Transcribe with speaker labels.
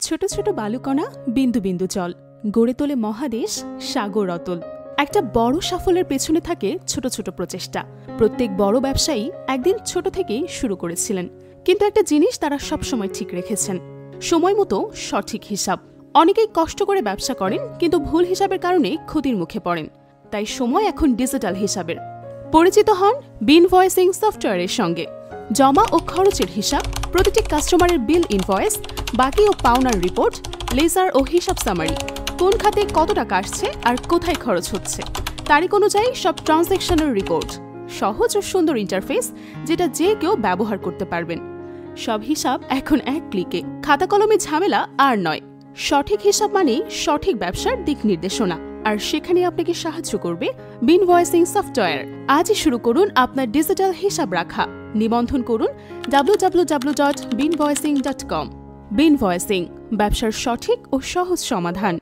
Speaker 1: ছোট ছোট বালুকণা বিন্দু বিন্দু জল গড়ে তোলে মহাদেশ সাগর অতল। একটা বড় সাফল্যের পেছনে থাকে ছোট ছোট প্রচেষ্টা। প্রত্যেক বড় ব্যবসায়ী একদিন ছোট থেকেই শুরু করেছিলেন, কিন্তু একটা জিনিস তারা সবসময় ঠিক রেখেছেন, সময় মতো সঠিক হিসাব। অনেকেই কষ্ট করে ব্যবসা করেন, কিন্তু ভুল হিসাবের কারণে ক্ষতির মুখে পড়েন। তাই সময় এখন ডিজিটাল হিসাবের। পরিচিত হন বিনভয়েসিং সফটওয়্যারের সঙ্গে। জমা ও খরচের হিসাব, প্রতিটি কাস্টমারের বিল ইনভয়েস, বাকি ও পাওনার রিপোর্ট, লেজার ও হিসাব সামারি, কোন খাতে কত টাকা আসছে আর কোথায় খরচ হচ্ছে, তারিখ অনুযায়ী সব ট্রানজ্যাকশনের রিপোর্ট। সহজ ও সুন্দর ইন্টারফেস, যেটা যে কেউ ব্যবহার করতে পারবেন। সব হিসাব এখন এক ক্লিকে। খাতা কলমে ঝামেলা আর নয়। সঠিক হিসাব মানেই সঠিক ব্যবসার দিক নির্দেশনা, আর সেখানে আপনাকে সাহায্য করবে বিনভয়েসিং সফটওয়্যার। আজই শুরু করুন আপনার ডিজিটাল হিসাব রাখা। নিবন্ধন করুন www.binvoicing.com। বিনভয়েসিং, ব্যবসার সঠিক ও সহজ সমাধান।